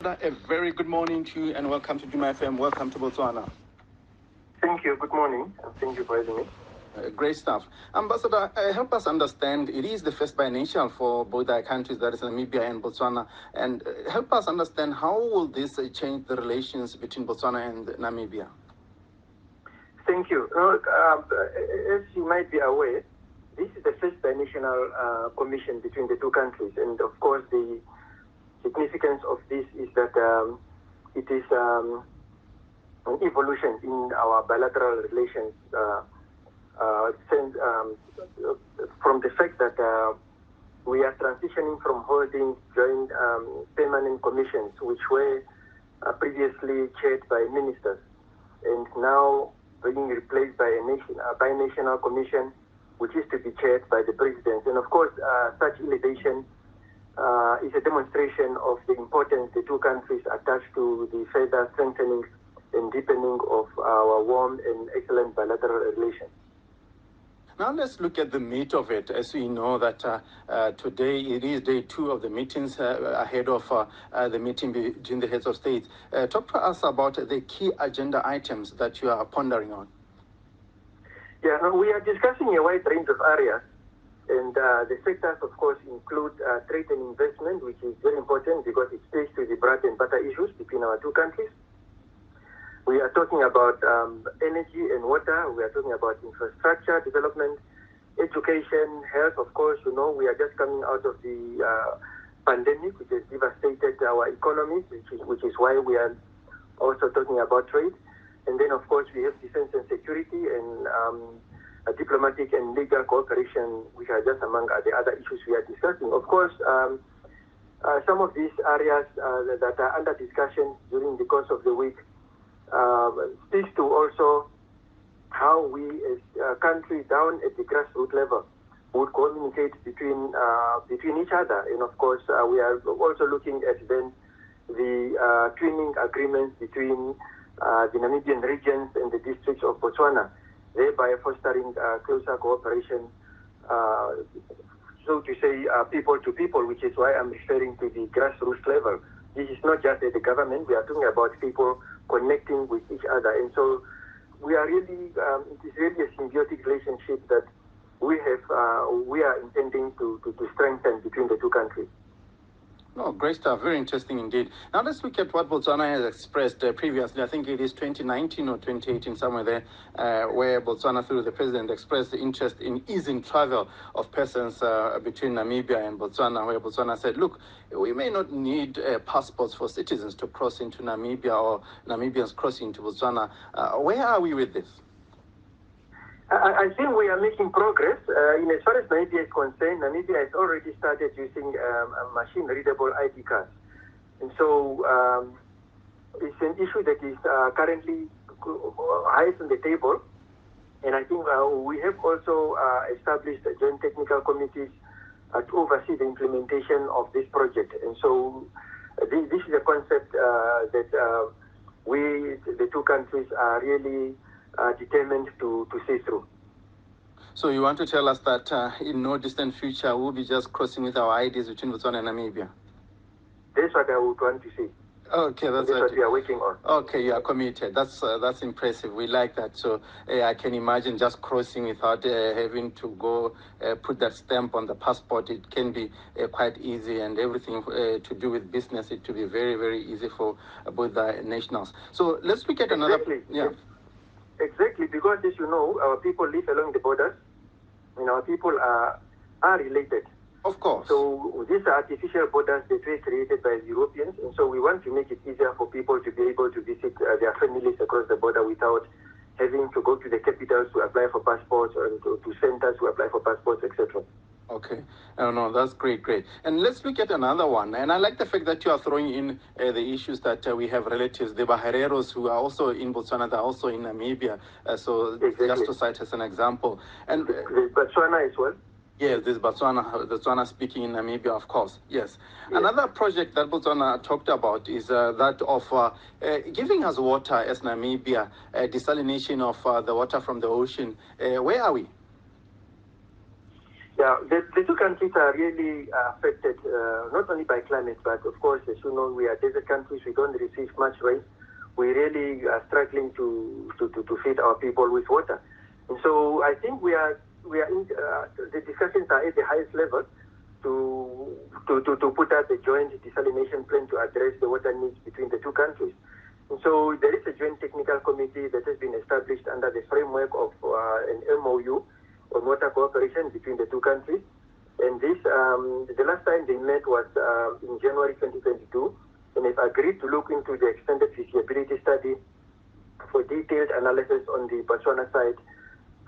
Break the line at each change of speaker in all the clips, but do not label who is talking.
Ambassador, a very good morning to you and welcome to Duma FM. Welcome to Botswana.
Thank you. Good morning, and thank you for having me.
Great stuff. Ambassador, help us understand, it is the first biennial for both our countries, that is Namibia and Botswana, and help us understand how will this change the relations between Botswana and Namibia?
Thank you. As you might be aware, this is the first biennial commission between the two countries, and of course the significance of this is that it is an evolution in our bilateral relations from the fact that we are transitioning from holding joint permanent commissions, which were previously chaired by ministers, and now being replaced by a binational commission, which is to be chaired by the president. And of course, such elevation is a demonstration of the importance the two countries attach to the further strengthening and deepening of our warm and excellent bilateral relations.
Now let's look at the meat of it. As we know that today it is day 2 of the meetings ahead of the meeting between the heads of state. Talk to us about the key agenda items that you are pondering on.
Yeah, we are discussing a wide range of areas, and the sectors, of course, include trade and investment, which is very important because it speaks to the bread and butter issues between our two countries. We are talking about energy and water. We are talking about infrastructure development, education, health. Of course, we are just coming out of the pandemic, which has devastated our economies, which is why we are also talking about trade. And then, of course, we have defense and security and diplomatic and legal cooperation, which are just among the other issues we are discussing. Of course, some of these areas that are under discussion during the course of the week speaks to also how we as a country down at the grassroots level would communicate between each other. And of course, we are also looking at then the twinning agreements between the Namibian regions and the districts of Botswana, thereby fostering closer cooperation, so to say, people to people, which is why I'm referring to the grassroots level. This is not just at the government. We are talking about people connecting with each other. And so we are really, it is really a symbiotic relationship that we are intending to strengthen between the two countries.
Oh, great stuff. Very interesting indeed. Now let's look at what Botswana has expressed previously. I think it is 2019 or 2018, somewhere there, where Botswana, through the president, expressed the interest in easing travel of persons between Namibia and Botswana, where Botswana said, look, we may not need passports for citizens to cross into Namibia or Namibians crossing into Botswana. Where are we with this?
I think we are making progress. As far as Namibia is concerned, Namibia has already started using machine-readable ID cards. And so it's an issue that is currently highest on the table. And I think we have also established joint technical committees to oversee the implementation of this project. And so this is a concept that we, the two countries, are really determined to see through.
So you want to tell us that in no distant future we'll be just crossing with our IDs between Botswana and Namibia?
That's what I would want to see.
Okay, that's
what we are working on.
Okay, you are committed. That's impressive. We like that. So I can imagine just crossing without having to go put that stamp on the passport. It can be quite easy, and everything to do with business, it to be very, very easy for both the nationals. So let's look at another. Yeah.
Exactly, because as you know, our people live along the borders, and our people are related.
Of course.
So these are artificial borders that were created by the Europeans, and so we want to make it easier for people to be able to visit their families across the border without having to go to the capitals to apply for passports or to centers to apply for passports, etc.
Okay. No, that's great. And let's look at another one. And I like the fact that you are throwing in the issues that we have relatives, the Bahareros, who are also in Botswana, they're also in Namibia. So
exactly.
Just to cite as an example. And
Botswana as well.
Yes, this Botswana speaking in Namibia, of course. Yes. Another project that Botswana talked about is that of giving us water as Namibia, desalination of the water from the ocean. Where are we?
Yeah, the two countries are really affected not only by climate, but of course, as you know, we are desert countries. We don't receive much rain. We really are struggling to feed our people with water. And so I think we are in, the discussions are at the highest level to put out a joint desalination plan to address the water needs between the two countries. And so there is a joint technical committee that has been established under the framework of an MOU on water cooperation between the two countries. And this, the last time they met was in January 2022, and they've agreed to look into the extended feasibility study for detailed analysis on the Botswana side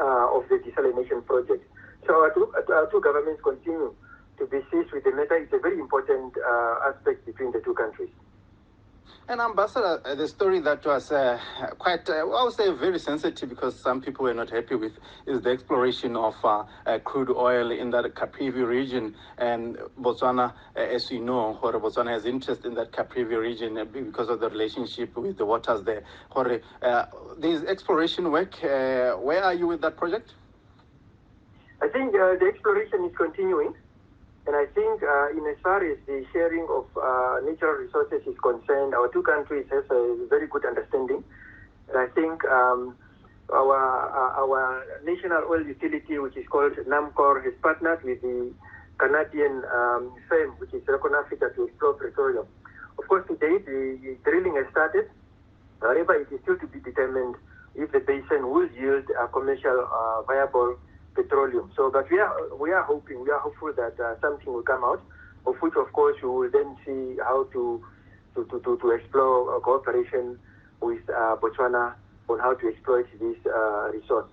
of the desalination project. So our two governments continue to be seized with the matter. It's a very important aspect between the two countries.
And Ambassador, the story that was quite, I would say, very sensitive because some people were not happy with is the exploration of crude oil in that Caprivi region. And Botswana, as we know, Botswana has interest in that Caprivi region because of the relationship with the waters there. There's exploration work. Where are you with that project?
I think the exploration is continuing. And I think in as far as the sharing of natural resources is concerned, our two countries have a very good understanding. And I think our national oil utility, which is called NAMCOR, has partnered with the Canadian firm, which is Recon Africa, to explore petroleum. Of course, today the drilling has started. However, it is still to be determined if the basin will yield a commercial viable petroleum. So, but we are hopeful that something will come out, of which, of course, we will then see how to explore cooperation with Botswana on how to exploit this resource.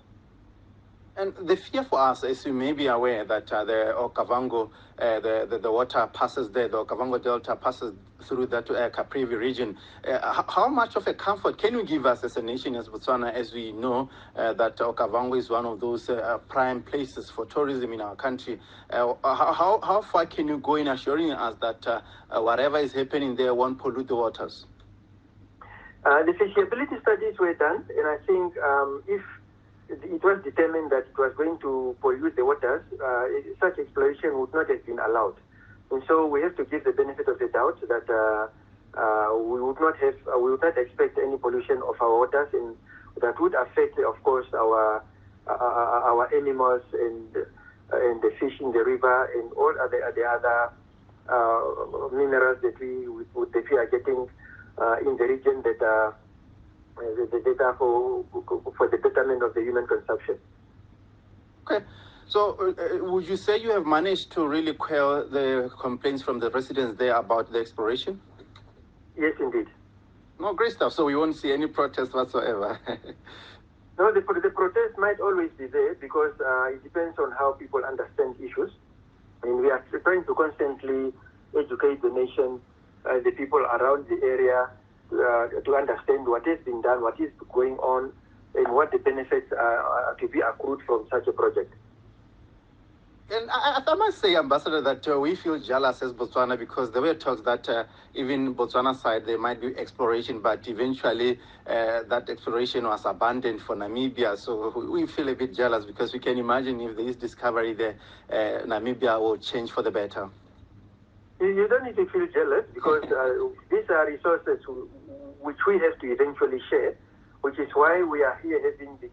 And the fear for us, as you may be aware, that the Okavango, the water passes there, the Okavango Delta passes through that Caprivi region. How much of a comfort can you give us as a nation, as Botswana, as we know that Okavango is one of those prime places for tourism in our country? How far can you go in assuring us that whatever is happening there won't pollute the waters?
The feasibility studies were done, and I think if it was determined that it was going to pollute the waters, such exploration would not have been allowed. And so we have to give the benefit of the doubt that we would not expect any pollution of our waters, and that would affect, of course, our animals and the fish in the river and all the other minerals that we are getting in the region that are the data for the betterment of the human consumption.
Okay. So would you say you have managed to really quell the complaints from the residents there about the exploration?
Yes, indeed.
No, great stuff. So we won't see any protest whatsoever.
No, the protest might always be there because it depends on how people understand issues. And we are trying to constantly educate the nation, the people around the area, to understand what has been done, what is going on, and what the benefits are to be accrued from such a project.
And I must say, Ambassador, that we feel jealous as Botswana because there were talks that even Botswana side, there might be exploration, but eventually that exploration was abandoned for Namibia. So we feel a bit jealous because we can imagine if there is discovery there, Namibia will change for the better.
You don't need to feel jealous because these are resources which we have to eventually share, which is why we are here having the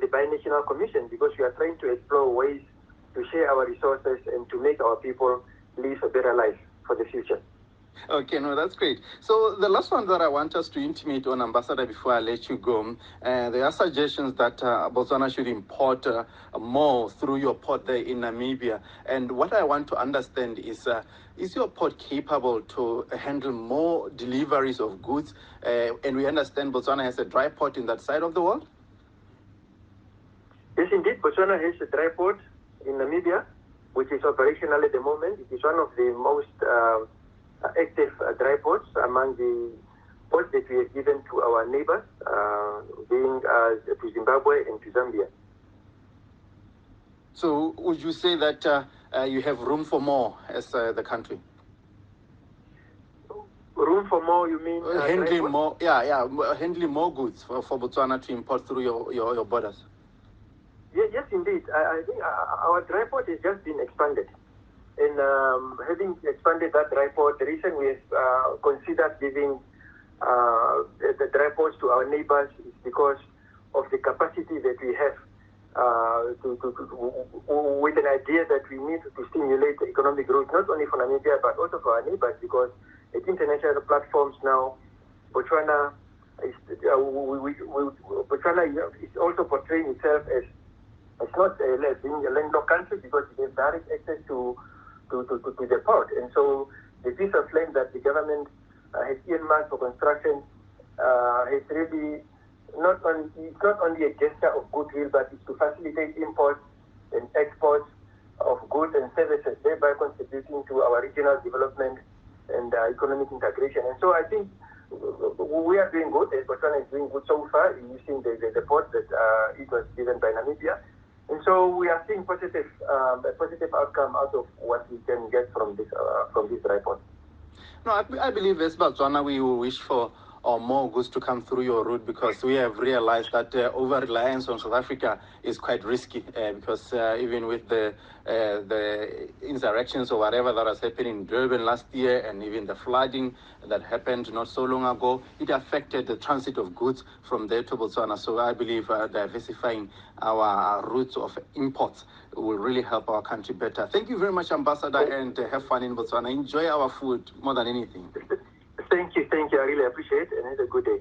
Binational Commission, because we are trying to explore ways to share our resources and to make our people live a better life for the future.
Okay, no, that's great. So the last one that I want us to intimate on, Ambassador, before I let you go, there are suggestions that Botswana should import more through your port there in Namibia. And what I want to understand is your port capable to handle more deliveries of goods? And we understand Botswana has a dry port in that side of the world?
Yes, indeed. Botswana has a dry port in Namibia, which is operational at the moment. It is one of the most active dry ports among the ports that we have given to our neighbors, being to Zimbabwe and to Zambia.
So would you say that you have room for more as the country?
Room for more, you mean?
Handling more, handling more goods for Botswana to import through your borders.
Yes, indeed. I think our dry port has just been expanded. And having expanded that dry port, the reason we have considered giving the dry ports to our neighbors is because of the capacity that we have with an idea that we need to stimulate economic growth, not only for Namibia, but also for our neighbors, because at international platforms now, Botswana is, Botswana is also portraying itself as not being a landlocked country because it has direct access to the port. And so the piece of land that the government has earmarked for construction has really it's not only a gesture of goodwill, but it's to facilitate imports and exports of goods and services, thereby contributing to our regional development and economic integration. And so I think we are doing good. Botswana is doing good so far in using the port that it was given by Namibia. And so we are seeing a positive outcome out of what we can get from this dry port.
No, I believe as Botswana we will wish for more goods to come through your route, because we have realized that over-reliance on South Africa is quite risky, because even with the insurrections or whatever that was happening in Durban last year, and even the flooding that happened not so long ago, it affected the transit of goods from there to Botswana. So I believe diversifying our routes of imports will really help our country better. Thank you very much, Ambassador, and have fun in Botswana. Enjoy our food more than anything.
Thank you. I really appreciate it, and have a good day.